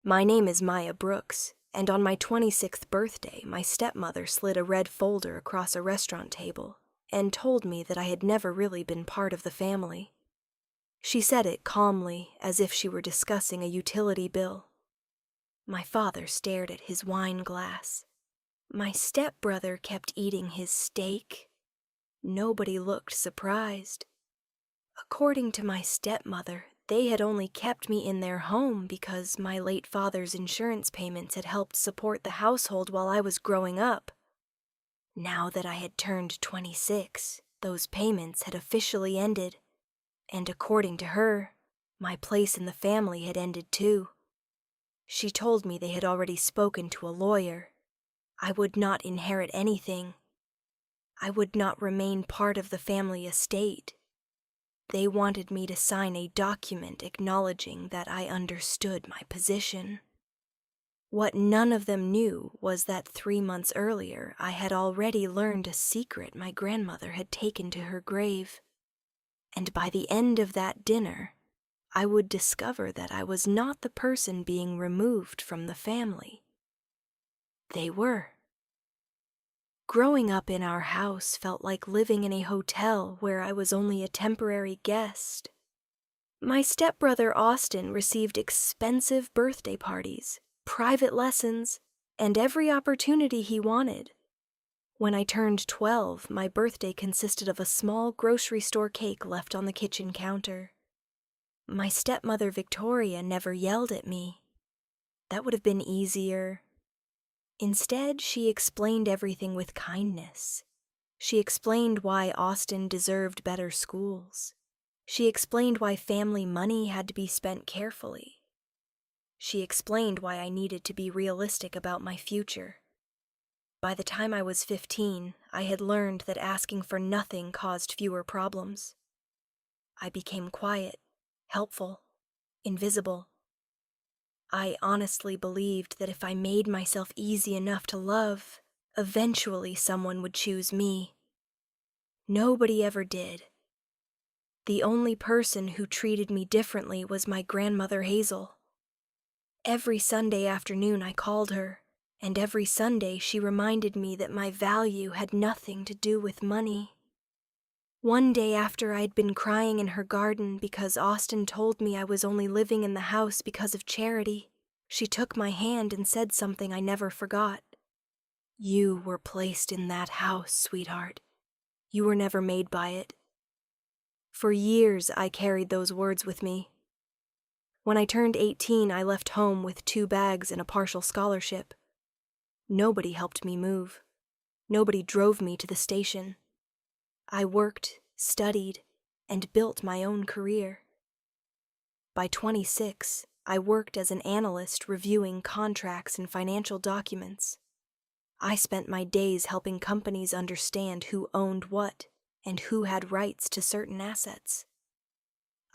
My name is Maya Brooks, and on my 26th birthday, my stepmother slid a red folder across a restaurant table and told me that I had never really been part of the family. She said it calmly, as if she were discussing a utility bill. My father stared at his wine glass. My stepbrother kept eating his steak. Nobody looked surprised. According to my stepmother, they had only kept me in their home because my late father's insurance payments had helped support the household while I was growing up. Now that I had turned 26, those payments had officially ended, and according to her, my place in the family had ended too. She told me they had already spoken to a lawyer. I would not inherit anything. I would not remain part of the family estate. They wanted me to sign a document acknowledging that I understood my position. What none of them knew was that 3 months earlier I had already learned a secret my grandmother had taken to her grave. And by the end of that dinner, I would discover that I was not the person being removed from the family. They were. Growing up in our house felt like living in a hotel where I was only a temporary guest. My stepbrother Austin received expensive birthday parties, private lessons, and every opportunity he wanted. When I turned 12, my birthday consisted of a small grocery store cake left on the kitchen counter. My stepmother Victoria never yelled at me. That would have been easier. Instead, she explained everything with kindness. She explained why Austin deserved better schools. She explained why family money had to be spent carefully. She explained why I needed to be realistic about my future. By the time I was 15, I had learned that asking for nothing caused fewer problems. I became quiet, helpful, invisible. I honestly believed that if I made myself easy enough to love, eventually someone would choose me. Nobody ever did. The only person who treated me differently was my grandmother Hazel. Every Sunday afternoon I called her, and every Sunday she reminded me that my value had nothing to do with money. One day after I'd been crying in her garden because Austin told me I was only living in the house because of charity, she took my hand and said something I never forgot. "You were placed in that house, sweetheart. You were never made by it." For years I carried those words with me. When I turned 18, I left home with 2 bags and a partial scholarship. Nobody helped me move. Nobody drove me to the station. I worked, studied, and built my own career. By 26, I worked as an analyst reviewing contracts and financial documents. I spent my days helping companies understand who owned what and who had rights to certain assets.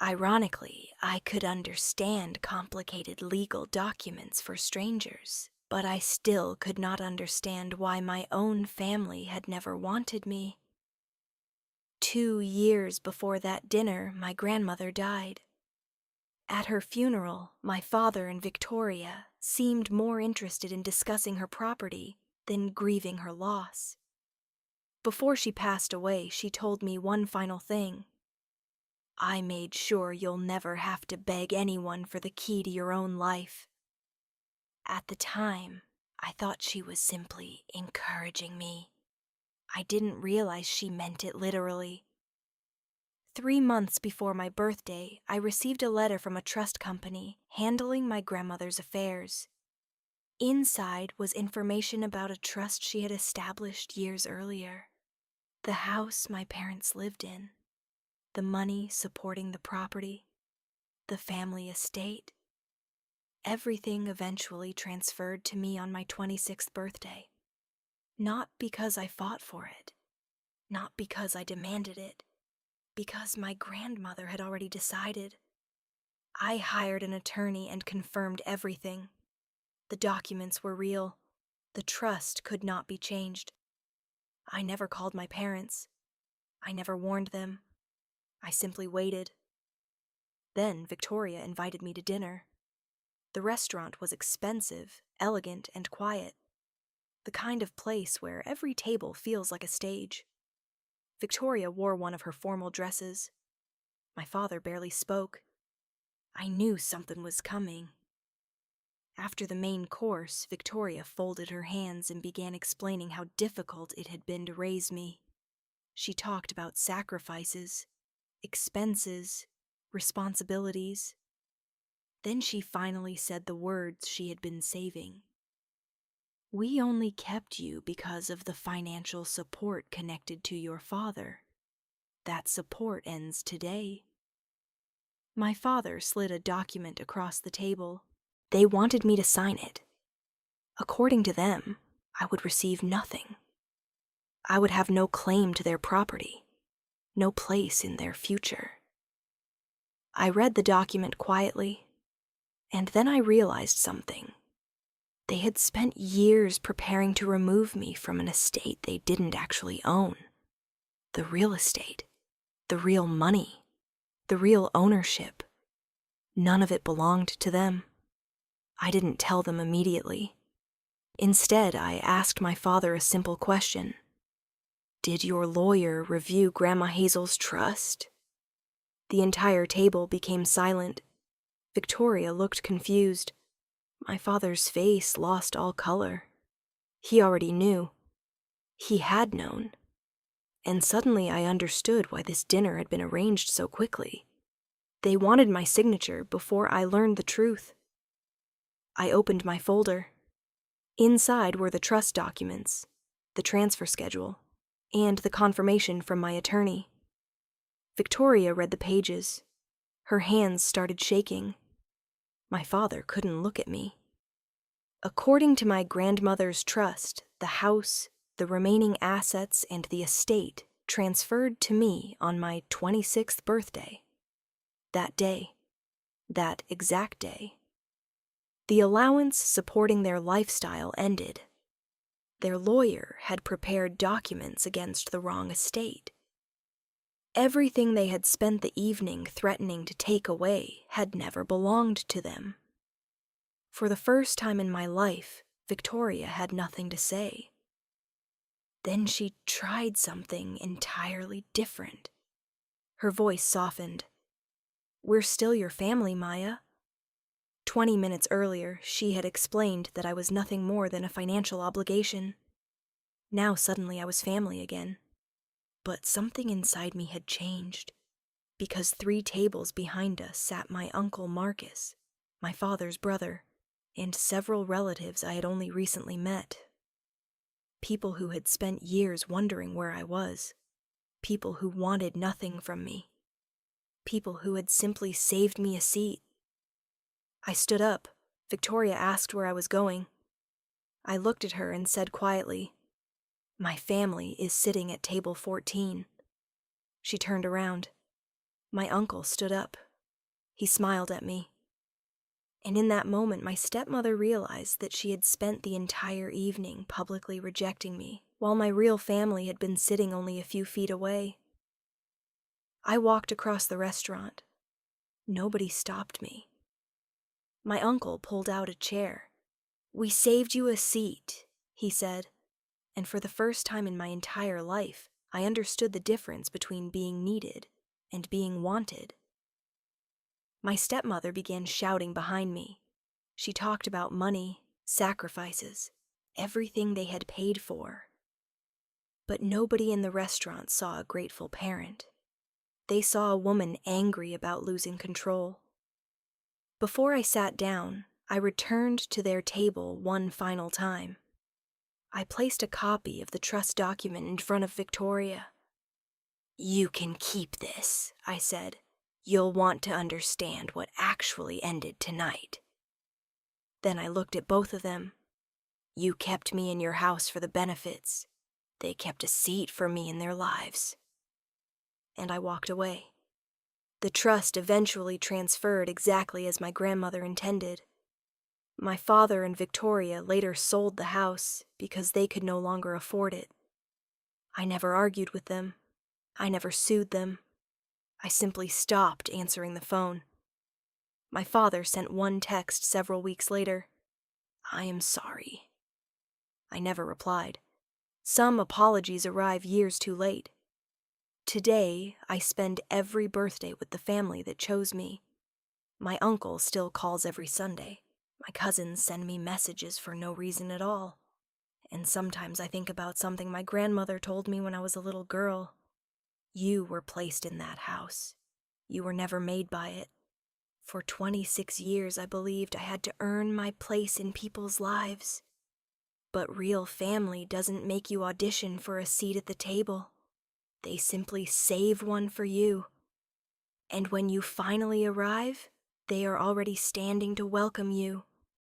Ironically, I could understand complicated legal documents for strangers, but I still could not understand why my own family had never wanted me. 2 years before that dinner, my grandmother died. At her funeral, my father and Victoria seemed more interested in discussing her property than grieving her loss. Before she passed away, she told me one final thing. "I made sure you'll never have to beg anyone for the key to your own life." At the time, I thought she was simply encouraging me. I didn't realize she meant it literally. 3 months before my birthday, I received a letter from a trust company handling my grandmother's affairs. Inside was information about a trust she had established years earlier, the house my parents lived in, the money supporting the property, the family estate. Everything eventually transferred to me on my 26th birthday. Not because I fought for it, not because I demanded it, because my grandmother had already decided. I hired an attorney and confirmed everything. The documents were real. The trust could not be changed. I never called my parents. I never warned them. I simply waited. Then Victoria invited me to dinner. The restaurant was expensive, elegant, and quiet. The kind of place where every table feels like a stage. Victoria wore one of her formal dresses. My father barely spoke. I knew something was coming. After the main course, Victoria folded her hands and began explaining how difficult it had been to raise me. She talked about sacrifices, expenses, responsibilities. Then she finally said the words she had been saving. We only kept you because of the financial support connected to your father. That support ends today. My father slid a document across the table. They wanted me to sign it. According to them, I would receive nothing. I would have no claim to their property, no place in their future. I read the document quietly, and then I realized something. They had spent years preparing to remove me from an estate they didn't actually own. The real estate, the real money, the real ownership. None of it belonged to them. I didn't tell them immediately. Instead, I asked my father a simple question. Did your lawyer review Grandma Hazel's trust? The entire table became silent. Victoria looked confused. My father's face lost all color. He already knew. He had known. And suddenly I understood why this dinner had been arranged so quickly. They wanted my signature before I learned the truth. I opened my folder. Inside were the trust documents, the transfer schedule, and the confirmation from my attorney. Victoria read the pages. Her hands started shaking. My father couldn't look at me. According to my grandmother's trust, the house, the remaining assets, and the estate transferred to me on my 26th birthday. That day. That exact day. The allowance supporting their lifestyle ended. Their lawyer had prepared documents against the wrong estate. Everything they had spent the evening threatening to take away had never belonged to them. For the first time in my life, Victoria had nothing to say. Then she tried something entirely different. Her voice softened. We're still your family, Maya. 20 minutes earlier, she had explained that I was nothing more than a financial obligation. Now suddenly I was family again. But something inside me had changed, because 3 tables behind us sat my uncle Marcus, my father's brother, and several relatives I had only recently met. People who had spent years wondering where I was. People who wanted nothing from me. People who had simply saved me a seat. I stood up. Victoria asked where I was going. I looked at her and said quietly, My family is sitting at table 14. She turned around. My uncle stood up. He smiled at me. And in that moment, my stepmother realized that she had spent the entire evening publicly rejecting me, while my real family had been sitting only a few feet away. I walked across the restaurant. Nobody stopped me. My uncle pulled out a chair. We saved you a seat, he said, and for the first time in my entire life, I understood the difference between being needed and being wanted. My stepmother began shouting behind me. She talked about money, sacrifices, everything they had paid for. But nobody in the restaurant saw a grateful parent. They saw a woman angry about losing control. Before I sat down, I returned to their table one final time. I placed a copy of the trust document in front of Victoria. You can keep this, I said. You'll want to understand what actually ended tonight. Then I looked at both of them. You kept me in your house for the benefits. They kept a seat for me in their lives. And I walked away. The trust eventually transferred exactly as my grandmother intended. My father and Victoria later sold the house because they could no longer afford it. I never argued with them. I never sued them. I simply stopped answering the phone. My father sent one text several weeks later. "I am sorry." I never replied. Some apologies arrive years too late. Today, I spend every birthday with the family that chose me. My uncle still calls every Sunday. My cousins send me messages for no reason at all. And sometimes I think about something my grandmother told me when I was a little girl. You were placed in that house. You were never made by it. For 26 years, I believed I had to earn my place in people's lives. But real family doesn't make you audition for a seat at the table. They simply save one for you. And when you finally arrive, they are already standing to welcome you.